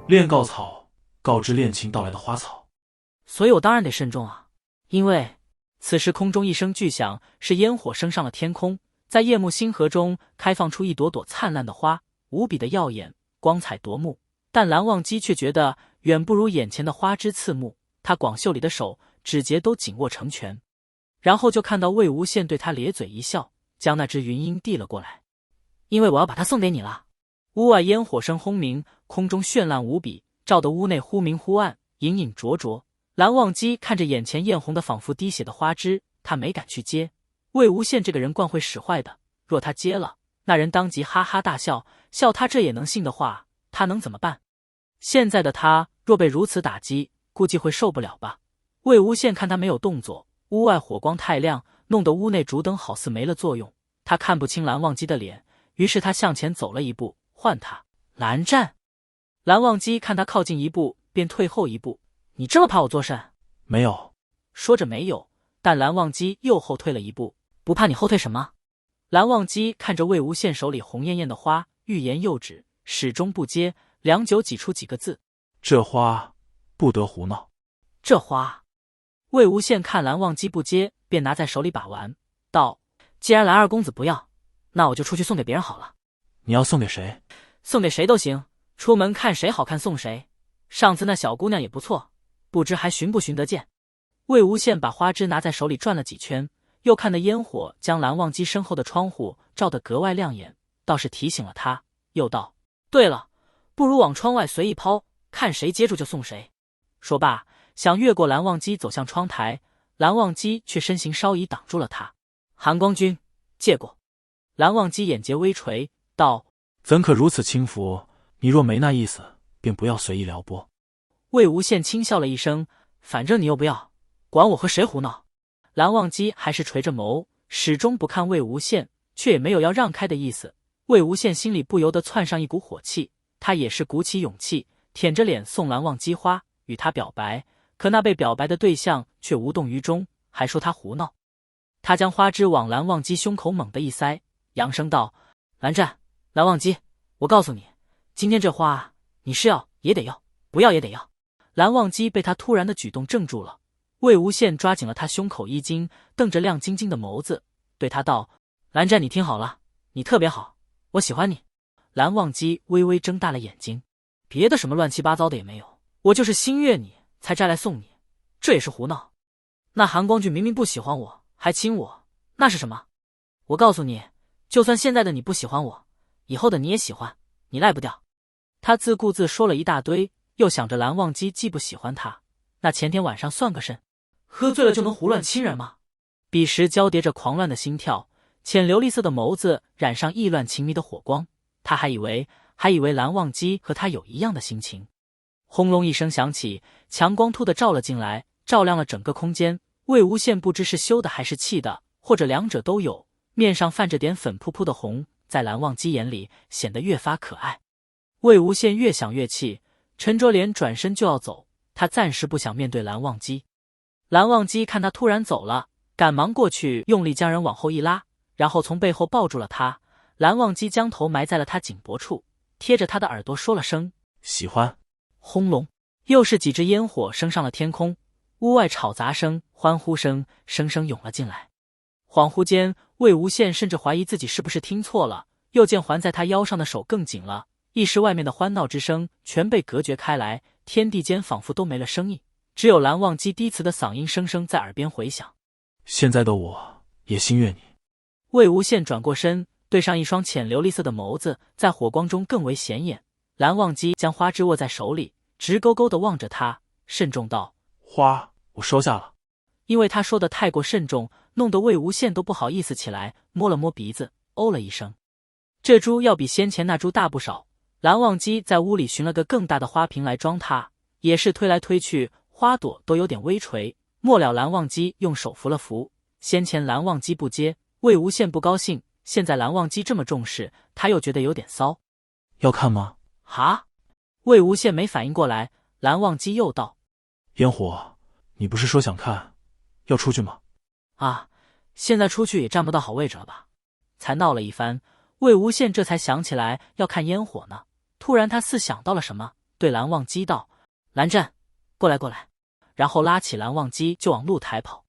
炼告草，告知恋情到来的花草。所以我当然得慎重啊，因为此时空中一声巨响，是烟火升上了天空，在夜幕星河中开放出一朵朵灿烂的花，无比的耀眼，光彩夺目。但蓝忘机却觉得远不如眼前的花枝刺目，他广袖里的手指节都紧握成拳。然后就看到魏无羡对他咧嘴一笑，将那只云英递了过来。因为我要把它送给你了。屋外烟火声轰鸣，空中绚烂无比，照得屋内忽明忽暗，隐隐灼灼。蓝忘机看着眼前艳红的仿佛滴血的花枝，他没敢去接。魏无羡这个人惯会使坏的，若他接了，那人当即哈哈大笑，笑他这也能信的话，他能怎么办？现在的他若被如此打击，估计会受不了吧。魏无羡看他没有动作，屋外火光太亮，弄得屋内烛灯好似没了作用，他看不清蓝忘机的脸，于是他向前走了一步，唤他蓝湛。蓝忘机看他靠近一步，便退后一步。你这么怕我作甚？没有。说着没有，但蓝忘机又后退了一步。不怕你后退什么？蓝忘机看着魏无羡手里红艳艳的花，欲言又止，始终不接，良久挤出几个字：这花不得胡闹。这花。魏无羡看蓝忘机不接，便拿在手里把玩，道：既然蓝二公子不要，那我就出去送给别人好了。你要送给谁？送给谁都行，出门看谁好看送谁。上次那小姑娘也不错，不知还寻不寻得见。魏无羡把花枝拿在手里转了几圈，又看得烟火将蓝忘机身后的窗户照得格外亮眼，倒是提醒了他，又道：对了，不如往窗外随意抛，看谁接住就送谁。说罢想越过蓝忘机走向窗台，蓝忘机却身形稍移挡住了他。韩光君，借过。蓝忘机眼睫微垂，道：怎可如此轻浮？你若没那意思，便不要随意撩拨。魏无羡轻笑了一声，反正你又不要，管我和谁胡闹。蓝忘机还是垂着眸，始终不看魏无羡，却也没有要让开的意思。魏无羡心里不由得窜上一股火气，他也是鼓起勇气，舔着脸送蓝忘机花，与他表白。可那被表白的对象却无动于衷，还说他胡闹。他将花枝往蓝忘机胸口猛地一塞，扬声道：蓝湛，蓝忘机，我告诉你，今天这花你是要也得要，不要也得要。蓝忘机被他突然的举动怔住了。魏无羡抓紧了他胸口衣襟，瞪着亮晶晶的眸子，对他道：蓝湛，你听好了，你特别好，我喜欢你。蓝忘机微微睁大了眼睛，别的什么乱七八糟的也没有，我就是心悦你才摘来送你，这也是胡闹。那韩光俊明明不喜欢我，还亲我，那是什么？我告诉你，就算现在的你不喜欢我，以后的你也喜欢，你赖不掉。他自顾自说了一大堆，又想着蓝忘机既不喜欢他，那前天晚上算个甚？喝醉了就能胡乱亲人吗？彼时交叠着狂乱的心跳，浅琉璃色的眸子染上意乱情迷的火光，他还以为蓝忘机和他有一样的心情。轰隆一声响起，强光突地照了进来，照亮了整个空间。魏无羡不知是羞的还是气的，或者两者都有，面上泛着点粉扑扑的红，在蓝忘机眼里显得越发可爱。魏无羡越想越气，沉着脸转身就要走，他暂时不想面对蓝忘机。蓝忘机看他突然走了，赶忙过去用力将人往后一拉，然后从背后抱住了他。蓝忘机将头埋在了他颈脖处，贴着他的耳朵说了声喜欢。轰隆，又是几只烟火升上了天空，屋外吵杂声、欢呼声声声涌了进来。恍惚间，魏无羡甚至怀疑自己是不是听错了，又见环在他腰上的手更紧了，一时外面的欢闹之声全被隔绝开来，天地间仿佛都没了声音，只有蓝忘机低磁的嗓音声声在耳边回响。现在的我也心悦你。魏无羡转过身，对上一双浅琉璃色的眸子，在火光中更为显眼。蓝忘机将花枝握在手里，直勾勾地望着他，慎重道：花我收下了。因为他说的太过慎重，弄得魏无羡都不好意思起来，摸了摸鼻子，哦了一声。这株要比先前那株大不少，蓝忘机在屋里寻了个更大的花瓶来装它，也是推来推去，花朵都有点微垂。末了蓝忘机用手扶了扶，先前蓝忘机不接，魏无羡不高兴，现在蓝忘机这么重视，他又觉得有点骚。要看吗？哈？魏无羡没反应过来，蓝忘机又道：烟火，你不是说想看，要出去吗？啊，现在出去也站不到好位置了吧？才闹了一番，魏无羡这才想起来要看烟火呢。突然他似想到了什么，对蓝忘机道：“蓝湛，过来过来。”然后拉起蓝忘机就往露台跑。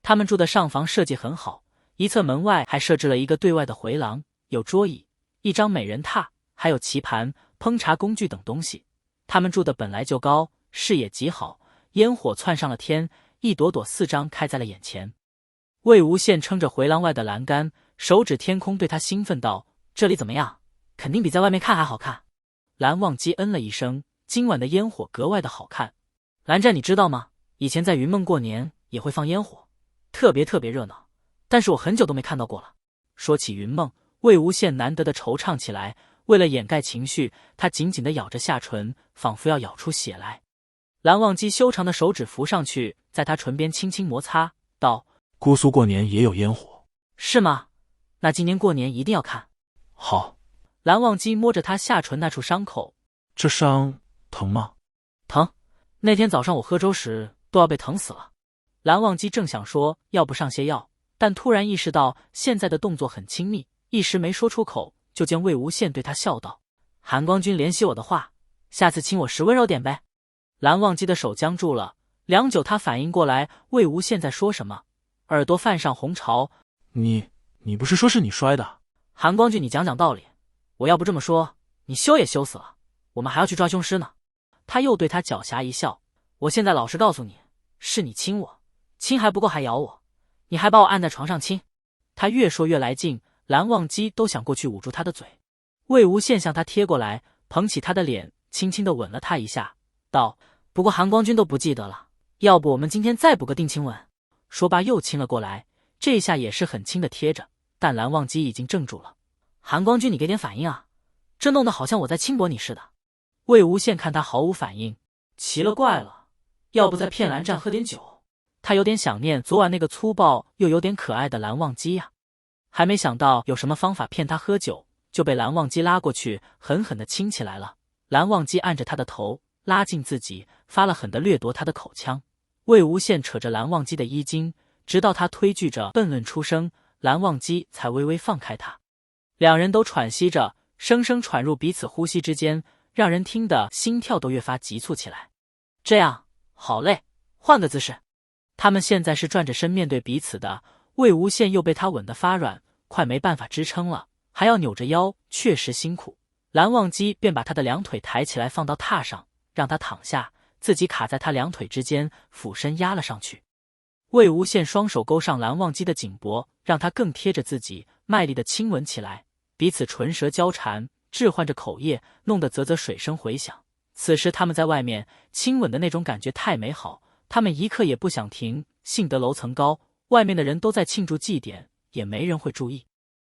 他们住的上房设计很好，一侧门外还设置了一个对外的回廊，有桌椅、一张美人榻，还有棋盘、烹茶工具等东西。他们住的本来就高，视野极好，烟火窜上了天，一朵朵四张开在了眼前。魏无羡撑着回廊外的栏杆，手指天空，对他兴奋道：“这里怎么样？肯定比在外面看还好看。”蓝忘机嗯了一声，今晚的烟火格外的好看。蓝湛，你知道吗？以前在云梦过年也会放烟火，特别热闹，但是我很久都没看到过了。说起云梦，魏无羡难得的惆怅起来，为了掩盖情绪，他紧紧地咬着下唇，仿佛要咬出血来。蓝忘机修长的手指扶上去，在他唇边轻轻摩擦，道：“姑苏过年也有烟火。”“是吗？那今年过年一定要看。”“好。”蓝忘机摸着他下唇那处伤口：“这伤疼吗？”“疼，那天早上我喝粥时都要被疼死了。”蓝忘机正想说要不上些药，但突然意识到现在的动作很亲密，一时没说出口，就见魏无羡对他笑道：“韩光君怜惜我的话，下次亲我时温柔点呗。”蓝忘机的手僵住了，良久他反应过来魏无羡在说什么，耳朵泛上红潮：“你不是说是你摔的？”“韩光君，你讲道理，我要不这么说，你羞也羞死了，我们还要去抓凶尸呢。”他又对他狡黠一笑：“我现在老实告诉你，是你亲我，亲还不够还咬我，你还把我按在床上亲。”他越说越来劲，蓝忘机都想过去捂住他的嘴。魏无羡向他贴过来，捧起他的脸，轻轻地吻了他一下，道：“不过韩光君都不记得了，要不我们今天再补个定亲吻。”说罢又亲了过来，这下也是很轻的贴着，但蓝忘机已经怔住了。“韩光君，你给点反应啊，这弄得好像我在轻薄你似的。”魏无羡看他毫无反应，奇了怪了，要不再骗蓝湛喝点酒？他有点想念昨晚那个粗暴又有点可爱的蓝忘机呀，还没想到有什么方法骗他喝酒，就被蓝忘机拉过去狠狠地亲起来了。蓝忘机按着他的头拉近自己，发了狠地掠夺他的口腔。魏无羡扯着蓝忘机的衣襟，直到他推拒着笨论出声，蓝忘机才微微放开他。两人都喘息着，声声喘入彼此呼吸之间，让人听得心跳都越发急促起来。“这样好累，换个姿势。”他们现在是转着身面对彼此的，魏无羡又被他吻得发软，快没办法支撑了，还要扭着腰，确实辛苦。蓝忘机便把他的两腿抬起来放到榻上，让他躺下，自己卡在他两腿之间，俯身压了上去。魏无羡双手勾上蓝忘机的颈脖，让他更贴着自己，卖力地亲吻起来，彼此唇舌交缠，置换着口液，弄得啧啧水声回响。此时他们在外面亲吻的那种感觉太美好，他们一刻也不想停。幸得楼层高，外面的人都在庆祝祭典，也没人会注意。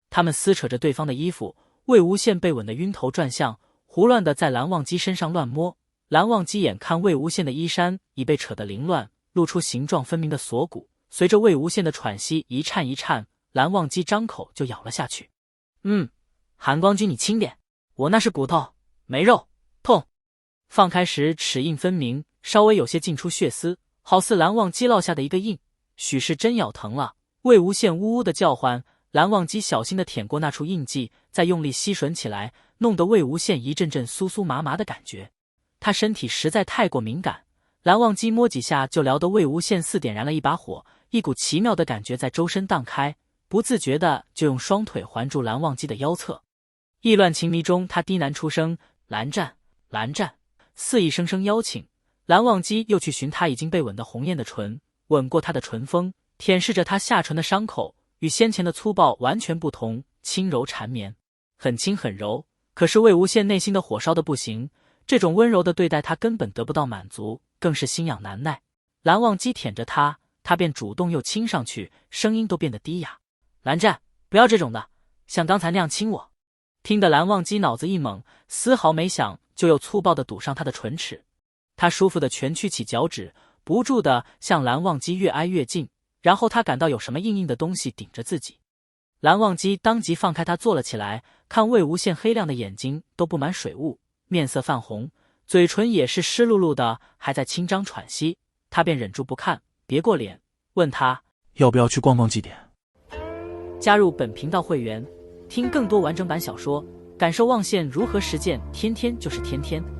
他们撕扯着对方的衣服，魏无羡被吻得晕头转向，胡乱地在蓝忘机身上乱摸。蓝忘机眼看魏无羡的衣衫已被扯得凌乱，露出形状分明的锁骨，随着魏无羡的喘息一颤一颤，蓝忘机张口就咬了下去。“韩光君，你轻点，我那是骨头没肉，痛。”放开时齿印分明，稍微有些浸出血丝，好似蓝忘机落下的一个印，许是真咬疼了。魏无羡呜呜的叫唤，蓝忘机小心地舔过那处印记，再用力吸吮起来，弄得魏无羡一阵阵酥酥麻麻的感觉。他身体实在太过敏感，蓝忘机摸几下就撩得魏无羡似点燃了一把火，一股奇妙的感觉在周身荡开，不自觉的就用双腿环住蓝忘机的腰侧。意乱情迷中，他低喃出声：“蓝湛，蓝湛！”肆意声声邀请。蓝忘机又去寻他已经被吻得红艳的唇，吻过他的唇峰，舔舐着他下唇的伤口，与先前的粗暴完全不同，轻柔缠绵，很轻很柔。可是魏无羡内心的火烧的不行，这种温柔的对待他根本得不到满足，更是心痒难耐。蓝忘机舔着他，他便主动又亲上去，声音都变得低哑：“蓝湛，不要这种的，像刚才那样亲我。”听得蓝忘机脑子一懵，丝毫没想，就又粗暴地堵上他的唇齿。他舒服地蜷曲起脚趾，不住地向蓝忘机越挨越近，然后他感到有什么硬硬的东西顶着自己。蓝忘机当即放开他坐了起来，看魏无羡黑亮的眼睛都布满水雾，面色泛红，嘴唇也是湿漉漉的，还在轻张喘息。他便忍住不看，别过脸，问他要不要去逛逛祭典。加入本频道会员，听更多完整版小说，感受望县如何实践天天就是天天。